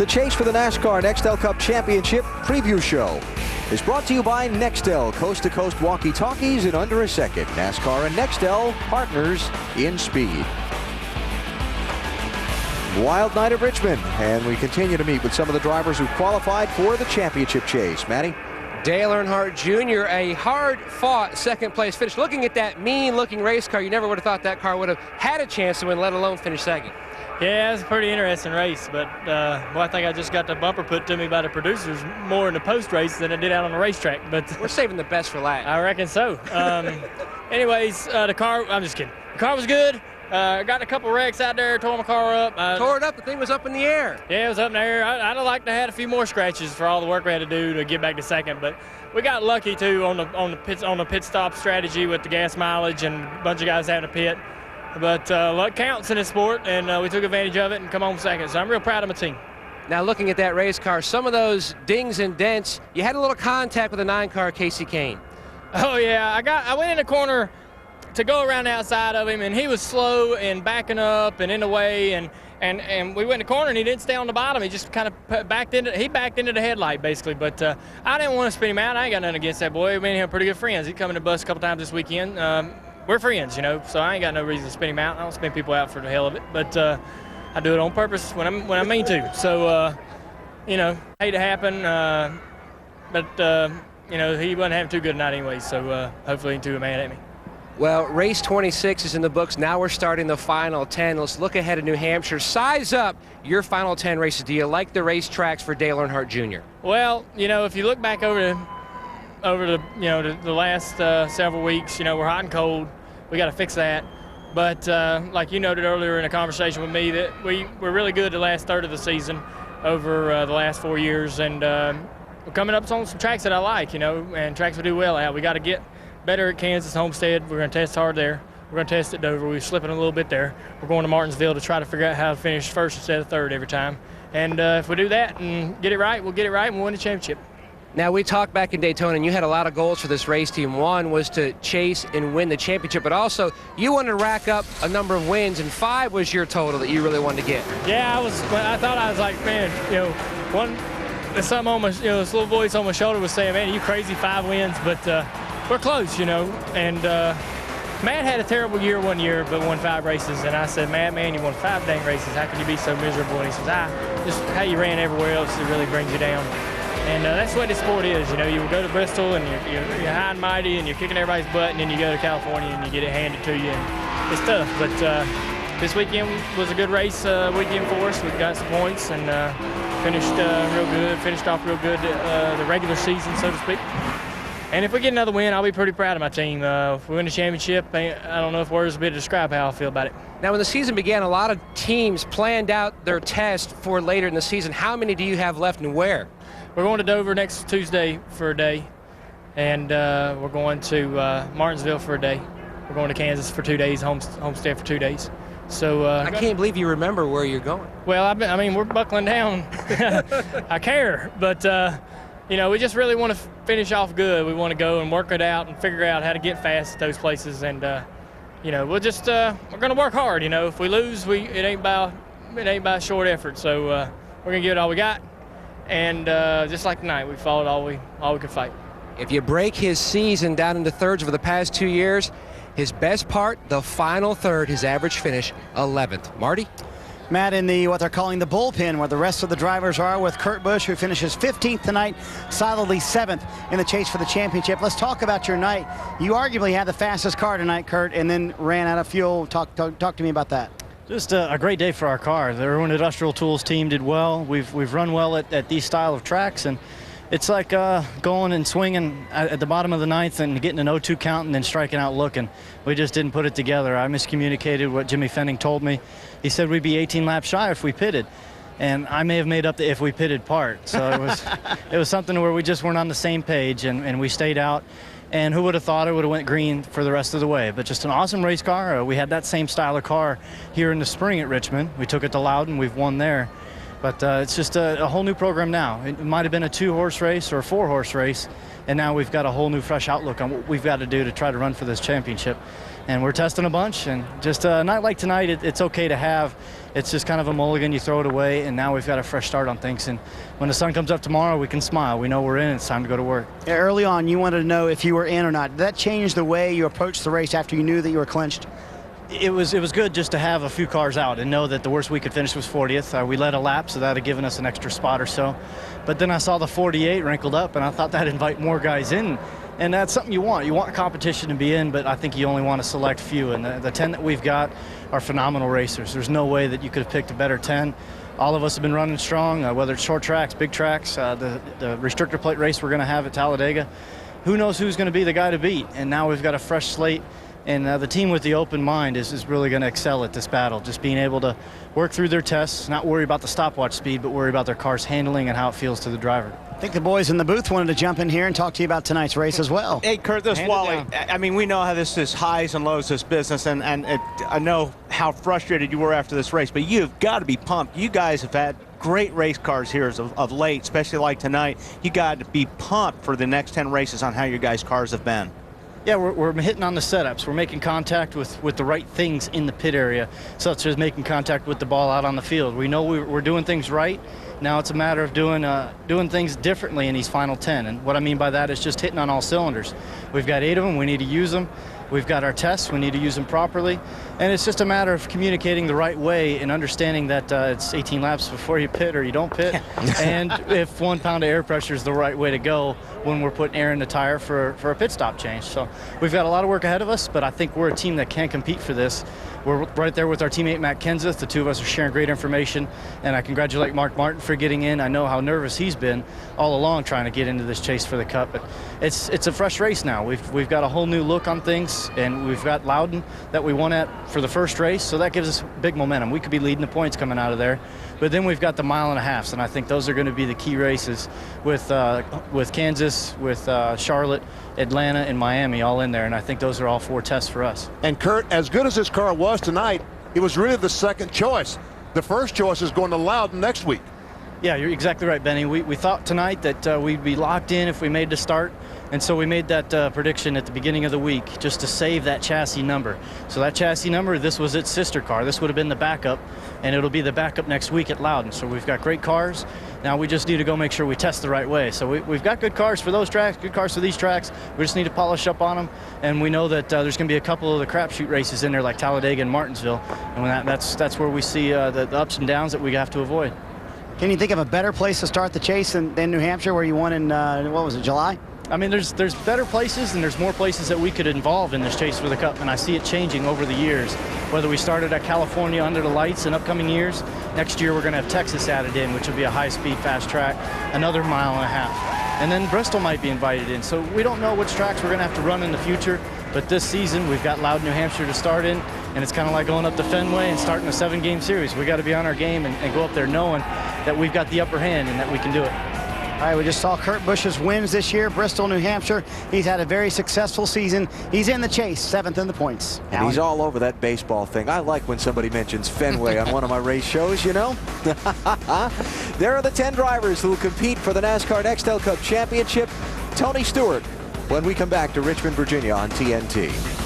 The chase for the NASCAR Nextel Cup Championship preview show is brought to you by Nextel, coast-to-coast walkie-talkies in under a second. NASCAR and Nextel, partners in speed. Wild night at Richmond, and we continue to meet with some of the drivers who qualified for the championship chase. Matty? Dale Earnhardt Jr., a hard-fought second-place finish. Looking at that mean-looking race car, you never would have thought that car would have had a chance to win, let alone finish second. Yeah, it was a pretty interesting race, but well, I think I just got the bumper put to me by the producers more in the post-race than I did out on the racetrack. But we're saving the best for last. I reckon so. Anyways, the car, I'm just kidding. The car was good. Got a couple wrecks out there, tore my car up. Tore it up, the thing was up in the air. Yeah, it was up in the air. I'd have liked to have had a few more scratches for all the work we had to do to get back to second, but we got lucky too on the pit stop strategy with the gas mileage and a bunch of guys having a pit. But luck counts in this sport, and we took advantage of it and come home second. So I'm real proud of my team. Now looking at that race car, some of those dings and dents, you had a little contact with the 9-car Casey Kane. Oh yeah, I went in the corner to go around the outside of him, and he was slow and backing up and in the way, and we went in the corner and he didn't stay on the bottom. He just kind of backed into the headlight basically. But I didn't want to spin him out. I ain't got nothing against that boy. Me and him are pretty good friends. He come in the bus a couple times this weekend. We're friends, you know, so I ain't got no reason to spin him out. I don't spin people out for the hell of it, but I do it on purpose when I mean to. So, you know, hate to happen, but you know, he wasn't having too good a night anyway. So hopefully he ain't too mad at me. Well, race 26 is in the books. Now we're starting the final 10. Let's look ahead to New Hampshire. Size up your final 10 races. Do you like the racetracks for Dale Earnhardt Jr.? Well, you know, if you look back over the last several weeks, you know, we're hot and cold. We got to fix that. But like you noted earlier in a conversation with me, that we're really good the last third of the season over the last 4 years, and we're coming up on some tracks that I like, you know, and tracks we do well at. We got to get better at Kansas, Homestead. We're going to test hard there. We're going to test at Dover. We're slipping a little bit there. We're going to Martinsville to try to figure out how to finish first instead of third every time. And if we do that and get it right, we'll get it right and we'll win the championship. Now, we talked back in Daytona, and you had a lot of goals for this race team. One was to chase and win the championship, but also you wanted to rack up a number of wins, and 5 was your total that you really wanted to get. Yeah, I thought I was like, man, you know, something on my, you know, this little voice on my shoulder was saying, man, you crazy, 5 wins, but we're close, you know. And Matt had a terrible year one year, but won 5 races, and I said, man, you won 5 dang races. How can you be so miserable? And he says, just how you ran everywhere else, it really brings you down. And that's what this sport is, you know. You go to Bristol and you're high and mighty and you're kicking everybody's butt, and then you go to California and you get it handed to you, and it's tough. But this weekend was a good race weekend for us. We got some points and finished real good, finished off real good the regular season, so to speak. And if we get another win, I'll be pretty proud of my team. If we win the championship, I don't know if words will be to describe how I feel about it. Now, when the season began, a lot of teams planned out their test for later in the season. How many do you have left and where? We're going to Dover next Tuesday for a day, and we're going to Martinsville for a day. We're going to Kansas for 2 days, Homestead for 2 days. So I can't believe you remember where you're going. Well, I mean, we're buckling down. I care, but you know, we just really want to finish off good. We want to go and work it out and figure out how to get fast at those places, and you know, we'll just we're going to work hard. You know, if we lose, it ain't by short effort. So we're going to give it all we got. And just like tonight, we fought all we could fight. If you break his season down into thirds over the past 2 years, his best part, the final third, his average finish, 11th. Marty? Matt, in what they're calling the bullpen, where the rest of the drivers are, with Kurt Busch, who finishes 15th tonight, solidly 7th in the chase for the championship. Let's talk about your night. You arguably had the fastest car tonight, Kurt, and then ran out of fuel. Talk to me about that. Just a great day for our car. The Irwin Industrial Tools team did well. We've run well at these style of tracks, and it's like going and swinging at the bottom of the ninth and getting an 0-2 count and then striking out looking. We just didn't put it together. I miscommunicated what Jimmy Fenning told me. He said we'd be 18 laps shy if we pitted, and I may have made up the if we pitted part. So it was something where we just weren't on the same page, and we stayed out. And who would have thought it would have went green for the rest of the way? But just an awesome race car. We had that same style of car here in the spring at Richmond. We took it to Loudon. We've won there. But it's just a whole new program now. It might have been a 2-horse race or a 4-horse race, and now we've got a whole new fresh outlook on what we've got to do to try to run for this championship. and we're testing a bunch. And just a night like tonight, it's okay to have. It's just kind of a mulligan. You throw it away, and now we've got a fresh start on things. And when the sun comes up tomorrow, we can smile. We know we're in. It's time to go to work. Yeah, early on, you wanted to know if you were in or not. Did that change the way you approached the race after you knew that you were clinched? It was good just to have a few cars out and know that the worst we could finish was 40th. We led a lap, so that had given us an extra spot or so. But then I saw the 48 wrinkled up, and I thought that'd invite more guys in. And that's something you want. You want competition to be in, but I think you only want to select few. And the 10 that we've got are phenomenal racers. There's no way that you could have picked a better 10. All of us have been running strong, whether it's short tracks, big tracks, the restrictor plate race we're going to have at Talladega. Who knows who's going to be the guy to beat? And now we've got a fresh slate. And the team with the open mind is really going to excel at this battle, just being able to work through their tests, not worry about the stopwatch speed, but worry about their car's handling and how it feels to the driver. I think the boys in the booth wanted to jump in here and talk to you about tonight's race as well. Hey, Kurt, this Wally. I mean, we know how this is highs and lows, this business, and I know how frustrated you were after this race, but you've got to be pumped. You guys have had great race cars here of late, especially like tonight. You got to be pumped for the next 10 races on how your guys' cars have been. Yeah, we're hitting on the setups. We're making contact with the right things in the pit area, such as making contact with the ball out on the field. We know we're doing things right. Now it's a matter of doing things differently in these final 10. And what I mean by that is just hitting on all cylinders. We've got 8 of them. We need to use them. We've got our tests. We need to use them properly. And it's just a matter of communicating the right way and understanding that it's 18 laps before you pit or you don't pit. And if 1 pound of air pressure is the right way to go when we're putting air in the tire for a pit stop change. So we've got a lot of work ahead of us, but I think we're a team that can compete for this. We're right there with our teammate Matt Kenseth. The two of us are sharing great information, and I congratulate Mark Martin for getting in. I know how nervous he's been all along trying to get into this chase for the Cup, but it's a fresh race now. We've got a whole new look on things, and we've got Loudon that we won at for the first race, so that gives us big momentum. We could be leading the points coming out of there, but then we've got the 1.5 miles, and I think those are going to be the key races with Kansas, with Charlotte, Atlanta, and Miami all in there, and I think those are all 4 tests for us. And Kurt, as good as this car was tonight, it was really the second choice. The first choice is going to Loudon next week. Yeah, you're exactly right, Benny. We thought tonight that we'd be locked in if we made the start, and so we made that prediction at the beginning of the week just to save that chassis number. So that chassis number, this was its sister car. This would have been the backup, and it'll be the backup next week at Loudon. So we've got great cars. Now we just need to go make sure we test the right way. So we've got good cars for those tracks, good cars for these tracks. We just need to polish up on them, and we know that there's going to be a couple of the crapshoot races in there like Talladega and Martinsville, and when that's where we see the ups and downs that we have to avoid. Can you think of a better place to start the chase than New Hampshire, where you won in, what was it, July? I mean, there's better places, and there's more places that we could involve in this chase for the Cup, and I see it changing over the years. Whether we started at California under the lights in upcoming years, next year we're going to have Texas added in, which will be a high-speed, fast track, another 1.5 miles. And then Bristol might be invited in. So we don't know which tracks we're going to have to run in the future, but this season we've got Loudon, New Hampshire to start in, and it's kind of like going up to Fenway and starting a 7-game series. We got to be on our game and go up there knowing that we've got the upper hand and that we can do it. All right, we just saw Kurt Busch's wins this year, Bristol, New Hampshire. He's had a very successful season. He's in the chase, 7th in the points. And he's all over that baseball thing. I like when somebody mentions Fenway on one of my race shows, you know. There are the 10 drivers who will compete for the NASCAR Nextel Cup Championship. Tony Stewart when we come back to Richmond, Virginia on TNT.